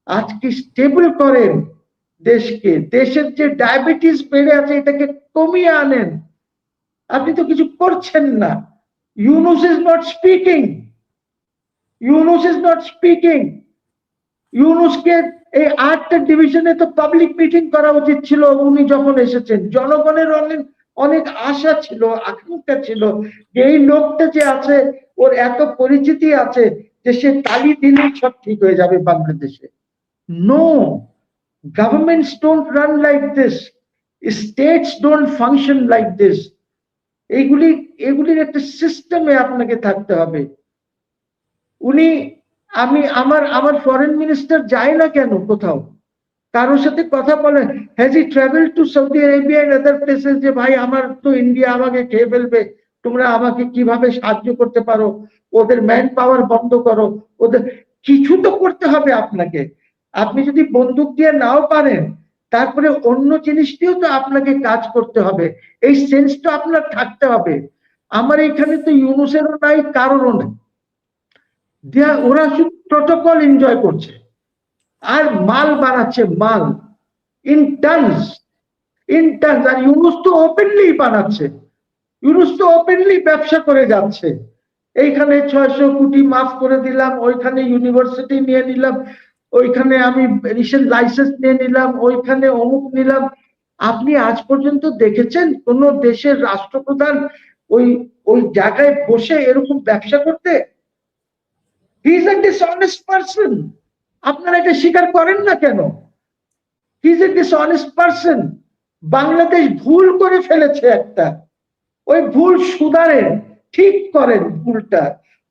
আজকে স্টেবল করেন দেশকে, দেশের যে ডায়াবেটিস বেড়ে আছে এটাকে কমিয়ে আনেন। আপনি তো কিছু করছেন না। Yunus is not speaking, Yunus is not speaking. ইউনুসকে এই 8টা ডিভিশনে তো পাবলিক মিটিং করা উচিত ছিল উনি যখন এসেছেন। জনগণের অনেক অনেক আশা ছিল, আকাঙ্ক্ষা ছিল যে এই লোকটা যে আছে ওর এত পরিচিতি আছে যে সে তালি দিলেই সব ঠিক হয়ে যাবে বাংলাদেশে। No, governments don't run like this, states don't function like this. এগুলির একটা সিস্টেমে আপনাকে থাকতে হবে। উনি আমার ফরেন মিনিস্টার যায় না কেন কোথাও, কারোর সাথে কথা বলে? Has he travel to Saudi Arabia and other places যে ভাই আমার তো ইন্ডিয়া আমাকে খেয়ে ফেলবে, তোমরা আমাকে কিভাবে সাহায্য করতে পারো, ওদের ম্যান পাওয়ার বন্ধ করো, ওদের কিছু তো করতে হবে আপনাকে। আপনি যদি বন্দুক দিয়ে নাও পারেন তারপরে অন্য জিনিসটিও তো আপনাকে কাজ করতে হবে, এই সেন্সটা আপনার থাকতে হবে। আমার এখানে তো ইউনুসেরও নাই, কারোরও নাই। ওরা শুধু প্রোটোকল এনজয় করছে আর মাল বানাচ্ছে, মাল ইন টানস, ইন টানস। আর ইউনুস তো ওপেনলি বানাচ্ছে, ইউনুস তো ওপেনলি ব্যবসা করে যাচ্ছে। এইখানে 600 কোটি মাফ করে দিলাম, ওইখানে ইউনিভার্সিটি নিয়ে নিলাম, ওইখানে আমি লাইসেন্স নিয়ে নিলাম, ওইখানে অমুক নিলাম। আপনি আজ পর্যন্ত দেখেছেন কোন দেশের রাষ্ট্রপ্রধান ওই ওই জায়গায় বসে এরকম ব্যবসা করতে? হি ইজ এ ডিসঅনেস্ট পারসন। আপনারা এটা স্বীকার করেন না কেন? হি is A dishonest person. Bangladesh ভুল করে ফেলেছে একটা, ওই ভুল সুধারেন, ঠিক করেন ভুলটা।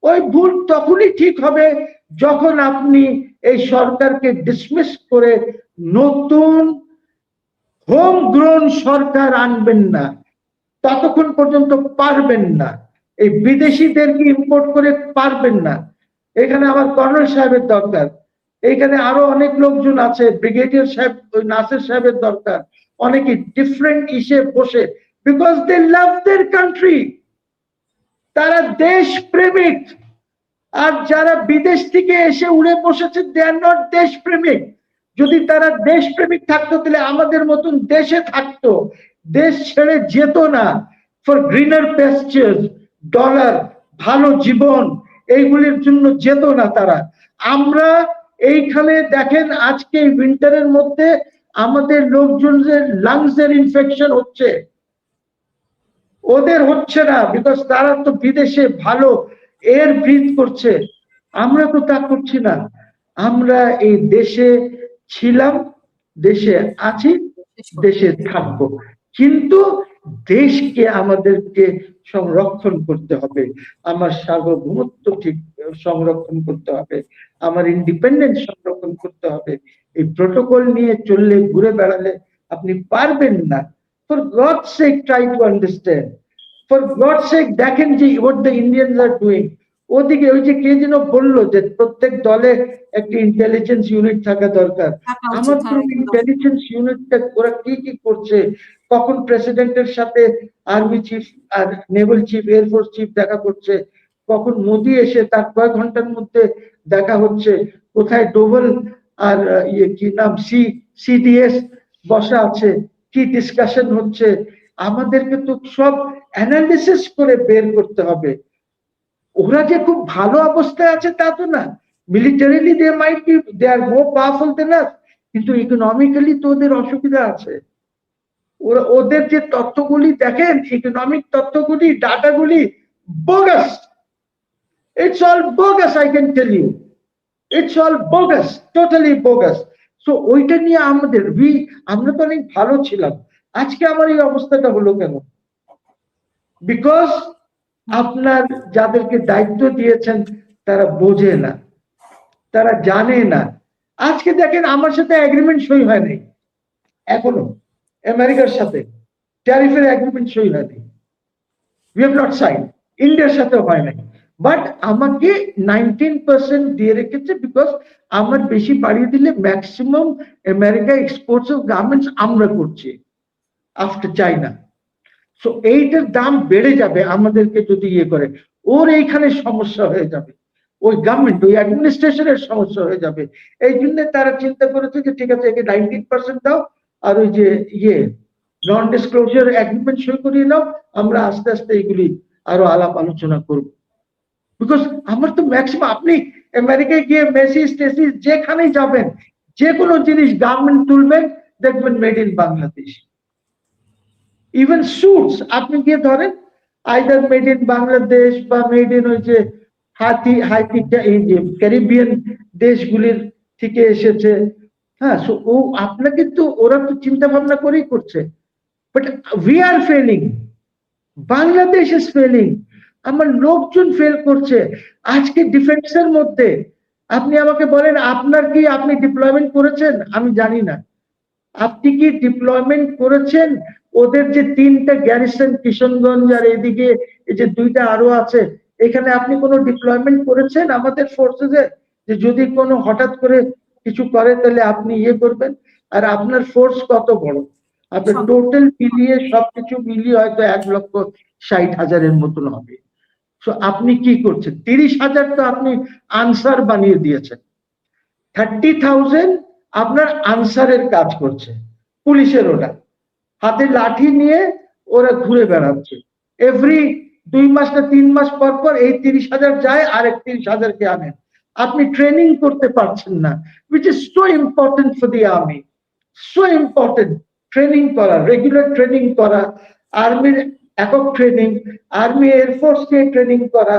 ওই ভুল তখনই ঠিক হবে যখন আপনি এই সরকারকে ডিসমিস করে নতুন হোম গ্রোন সরকার আনবেন না, ততক্ষণ পর্যন্ত পারবেন না। এই বিদেশিদেরকে ইম্পোর্ট করে পারবেন না। এখানে আমার কর্নেল সাহেবের দরকার, এখানে আরো অনেক লোকজন আছে, ব্রিগেডিয়ার সাহেব, ওই নাসির সাহেবের দরকার, অনেকে ডিফারেন্ট ইসে বসে, because they love their country, তারা দেশ প্রেমিক। আর যারা বিদেশ থেকে এসে উড়ে বসেছে দে আর নট দেশ প্রেমিক। যদি তারা দেশ প্রেমিক থাকতো তাহলে আমাদের মতন দেশে থাকতো, দেশ ছেড়ে যেত না ফর গ্রিনার প্যাস্চার্স, ডলার, ভালো জীবন, এইগুলির জন্য যেত না তারা। আমরা এইখানে দেখেন আজকে উইন্টারের মধ্যে আমাদের লোকজনের লাংসের ইনফেকশন হচ্ছে, ওদের হচ্ছে না, বিকজ তারা তো বিদেশে ভালো এয়ার ব্রিথ করছে, আমরা তো তা করছি না। আমরা এই দেশে ছিলাম, দেশে আছি, দেশে থাকবো, কিন্তু দেশকে আমাদেরকে সংরক্ষণ করতে হবে। আমার সার্বভৌমত্ব ঠিক সংরক্ষণ করতে হবে, আমার ইন্ডিপেন্ডেন্স সংরক্ষণ করতে হবে। এই প্রোটোকল নিয়ে চললে, ঘুরে বেড়ালে আপনি পারবেন না। For gods sec try to understand, for gods সেক দেখেন যে what the Indians are doing. ওদিকে ওই যে কে যেন বললো যে প্রত্যেক দলে একটি ইন্টেলিজেন্স ইউনিট থাকা দরকার। আমার তো ইন্টেলিজেন্স ইউনিটটা ওরা কি কি করছে, কখন প্রেসিডেন্টের সাথে আর্মি চিফ আর নেভাল চিফ, এয়ারফোর্স চিফ দেখা করছে, কখন মোদি এসে তার কয়েক ঘন্টার মধ্যে দেখা হচ্ছে, কোথায় ডোভাল আর ইয়ে কি নাম সিডিএস বসা আছে, কি ডিসকাশন হচ্ছে। আমাদেরকে তো সব অ্যানালিসিস করে বের করতে হবে। ওরা যে খুব ভালো অবস্থায় আছে তা তো না, militarily they might be, they are more powerful than us, কিন্তু ইকোনমিক্যালি তো ওদের অসুবিধা আছে। ওদের যে তথ্যগুলি দেখেন, ইকোনমিক তথ্যগুলি, ডাটাগুলি bogus, it's all bogus, I can tell you, it's all bogus, totally bogus. So ওইটা নিয়ে আমরা তো অনেক ভালো ছিলাম, আজকে আমার এই অবস্থাটা হলো কেন? বিকজ আপনার যাদেরকে দায়িত্ব দিয়েছেন তারা বোঝে না, তারা জানে না। আজকে দেখেন আমার সাথে এগ্রিমেন্ট সই হয়নি এখনো, আমেরিকার সাথে ট্যারিফের এগ্রিমেন্ট সই হয়নি, উই হ্যাভ নট সাইন। ইন্ডিয়ার সাথে হয় নাই, বাট আমাকে 19% দিয়ে রেখেছে, বিকজ আমার বেশি বাড়িয়ে দিলে maximum America exports of garments আমরা করছি আফটার চাইনা। সো এইটার দাম বেড়ে যাবে আমাদেরকে যদি ইয়ে করে, ওর এইখানে সমস্যা হয়ে যাবে, ওই গভর্নমেন্ট ওই অ্যাডমিনিস্ট্রেশনের সমস্যা হয়ে যাবে। এই জন্য তারা চিন্তা করেছে যে ঠিক আছে একে 19% দাও, আর ওই যে নন ডিসক্লোজার এগ্রিমেন্ট সই করিয়ে নাও, আমরা আস্তে আস্তে এগুলি আরো আলাপ আলোচনা করব। বিকজ আমার তো ম্যাক্সিমাম, আপনি আমেরিকায় গিয়ে মেসিস টেসিস যেখানেই যাবেন, যে কোনো জিনিস গভর্নমেন্ট তুলবেন দেখবেন made in Bangladesh. Even suits আপনি গিয়ে ধরেন আইদার মেড ইন বাংলাদেশ বা মেড ইন ওই যে ক্যারিবিয়ান দেশগুলির থেকে এসেছে। হ্যাঁ, ও আপনাকে তো ওরা তো চিন্তা ভাবনা করেই করছে। But we are felling, Bangladesh is felling, আমার লোকজন ফেল করছে। আজকে ডিফেন্সের মধ্যে আপনি আমাকে বলেন আপনার কি, আপনি ডিপ্লয়মেন্ট করেছেন? আমি জানি না আপনি কি ডিপ্লয়মেন্ট করেছেন। ওদের যে 3টা গ্যারিসন কিশনগঞ্জ আর এদিকে এই যে 2টা আরো আছে, এখানে আপনি কোনো ডিপ্লয়মেন্ট করেছেন আমাদের ফোর্সেসে, যে যদি কোনো হঠাৎ করে কিছু করে তাহলে আপনি করবেন? আর আপনার ফোর্স কত বড়? আপনার টোটাল মিলিয়ে সবকিছু মিলিয়ে হয়তো 1,60,000-এর মতন হবে। তো আপনি কি করছেন? 30,000 তো আপনি আনসার বানিয়ে দিয়েছেন, 30,000 আপনার আনসারের কাজ করছে, পুলিশের ওরা হাতে লাঠি নিয়ে ওরা ঘুরে বেড়াচ্ছে। এভরি 2 মাস না 3 মাস পর পর এই 30,000 যায়, আরেক 30,000-কে আনেন। আপনি ট্রেনিং করতে পারছেন না, which is so important for the army, so important training করা, রেগুলার ট্রেনিং করা, আর্মির একক ট্রেনিং, আর্মি এয়ারফোর্স কে ট্রেনিং করা,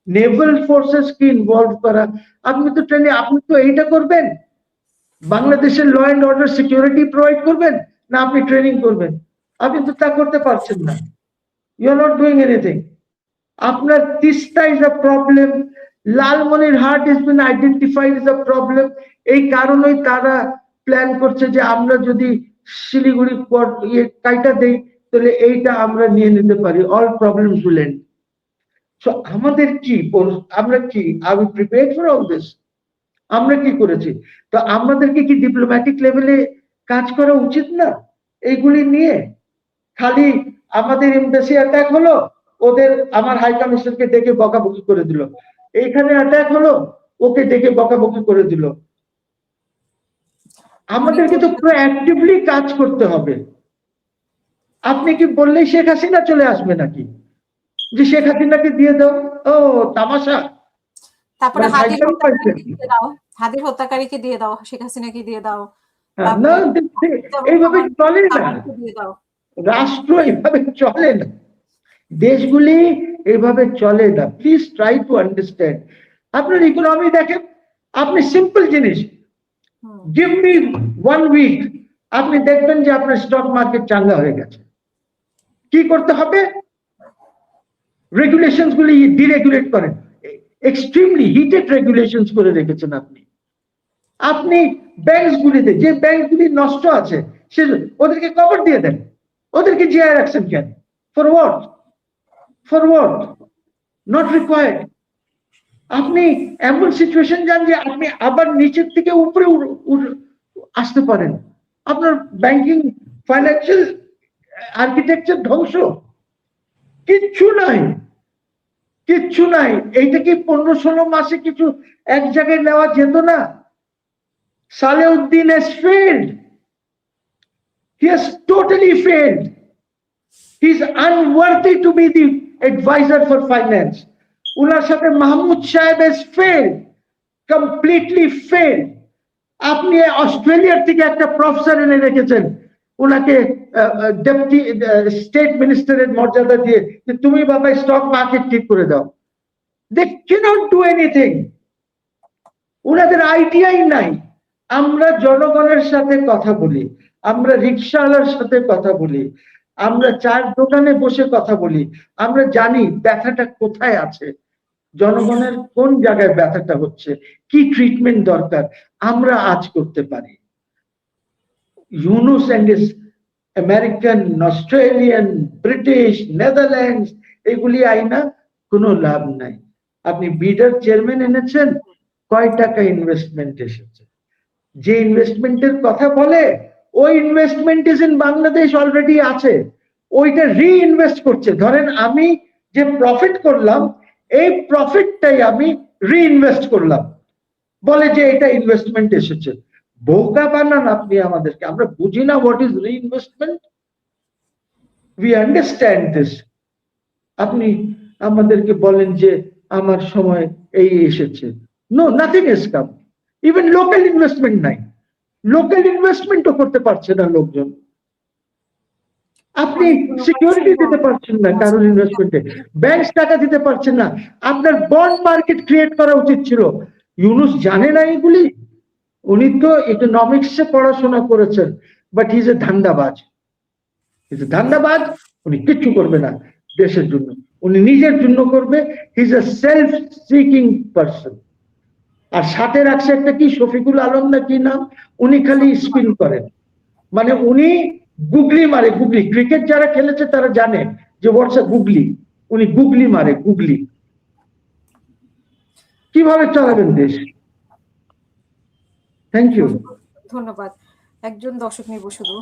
নেভাল ফোর্সেস কে ইনভলভ করা। আপনি তো ট্রেনিং, আপনি তো এইটা করবেন, বাংলাদেশের law and order security provide করবেন, না আপনি ট্রেনিং করবেন? আপনি তো তা করতে পারছেন না। You are not doing anything. আপনার Teesta is a problem, Lalmonirhat is been identified is a problem. এই কারণেই তারা প্ল্যান করছে যে আমরা যদি শিলিগুড়ি কাইটা দেই তাহলে এইটা আমরা নিয়ে নিতে পারি, all problem will end. So আমাদের কি, আমরা কি, are we prepared for all this? আমরা কি করেছি? তো আমাদেরকে কি ডিপ্লোম্যাটিক লেভেলে কাজ করা উচিত না এইগুলি নিয়ে? খালি আমাদের এমবাসি অ্যাটাক হলো, ওদের আমার হাই কমিশনকে ডেকে বকাবকি করে দিল, এইখানে অ্যাটাক হলো, ওকে ডেকে বকাবকি করে দিল। আমাদেরকে তো প্রোঅ্যাক্টিভলি কাজ করতে হবে। আপনি কি বললেই শেখ হাসিনা চলে আসবে নাকি, যে শেখ হাসিনাকে দিয়ে দাও? ও তামাশা। তারপরে হাদির হত্যাকারীকে দিয়ে দাও, শেখ হাসিনাকে দিয়ে দাও। না, এইভাবে চলে না, রাষ্ট্র এইভাবে চলে না, দেশগুলি এইভাবে চলে না। Please try to understand. আপনার ইকোনমি দেখেন, আপনি সিম্পল জিনিস, গিভ মি 1 উইক, আপনি দেখবেন যে আপনার স্টক মার্কেট চাঙ্গা হয়ে গেছে। কি করতে হবে? রেগুলেশনস গুলি ডিরেগুলেট করেন, এক্সট্রিমলি হিটেড রেগুলেশনস করে রেখেছেন আপনি। আপনি ব্যাংকস গুলিতে, যে ব্যাংকগুলি নষ্ট আছে সে ওদেরকে কভার দিয়ে দেন, ওদেরকে জিআই রাখছেন কেন? For what? For what? Not required. আপনি এমন সিচুয়েশন যান যে আপনি আবার নিচের থেকে উপরে আসতে পারেন। আপনার ব্যাংকিং ফাইন্যান্সিয়াল আর্কিটেকচার ধ্বংস, কিচ্ছু নাই, কিচ্ছু নাই। এইটা কি 15-16 মাসে কিছু এক জায়গায় নেওয়া যেত না? Salauddin has failed. He has totally failed. He is unworthy to be the advisor for finance. উনার সাথে মাহমুদ সাহেব has failed, completely failed. আপনি অস্ট্রেলিয়ার থেকে একটা প্রফেসর এনে রেখেছেন, উনাকে ডেপুটি স্টেট মিনিস্টারের মর্যাদা দিয়ে যে তুমি বাবা স্টক মার্কেট ঠিক করে দাও। They cannot do anything. উনাদের আইডিয়াই নাই। আমরা জনগণের সাথে কথা বলি, আমরা রিক্সাওয়ালার সাথে কথা বলি, আমরা চার দোকানে বসে কথা বলি, আমরা জানি ব্যথাটা কোথায় আছে, জনগণের কোন জায়গায় ব্যথাটা হচ্ছে, কি ট্রিটমেন্ট দরকার, আমরা আজ করতে পারি। Yunus and his American, Australian, British, Netherlands এগুলি আইনা কোনো লাভ নাই। আপনি বিডার চেয়ারম্যান এনেছেন, কয় টাকা ইনভেস্টমেন্ট এসেছে? যে ইনভেস্টমেন্টের কথা বলে ওই investment is in Bangladesh already আছে, ওইটা রিইনভেস্ট করছে। ধরেন আমি যে প্রফিট করলাম এই প্রফিটটাই আমি রিইনভেস্ট করলাম, বলে যে এটা ইনভেস্টমেন্ট এসেছে। বোকা বানান আপনি আমাদেরকে, আমরা বুঝি না what is reinvestment. We understand this. আপনি আমাদেরকে বলেন যে আমার সময় এই এসেছে, no, nothing is come. Even local investment নাই, লোকাল ইনভেস্টমেন্টও করতে পারছে না লোকজন। আপনি সিকিউরিটি দিতে পারছেন না কারোর ইনভেস্টমেন্টে, ব্যাংক টাকা দিতে পারছেন না। আপনার বন্ড মার্কেট ক্রিয়েট করা উচিত ছিল। ইউনুস জানে না এগুলি? উনি তো ইকোনমিক্সে পড়াশোনা করেছেন, বাট হি ইজ এ ধান্দাবাজ। ধান্দাবাজ, উনি কিচ্ছু করবে না দেশের জন্য, উনি নিজের জন্য করবে। He is a self seeking person. আর সাথে রাখছে একটা কি শফিকুল আলম না কি নাম, উনি খালি স্পিন করেন, মানে উনি গুগলি মারে, গুগলি। ক্রিকেট যারা খেলেছে তারা জানে যে হোয়াটস এ গুগলি, উনি গুগলি মারে, গুগলি। কিভাবে চালাবেন দেশ? Thank you. ধন্যবাদ। একজন দর্শক নিব শুধু।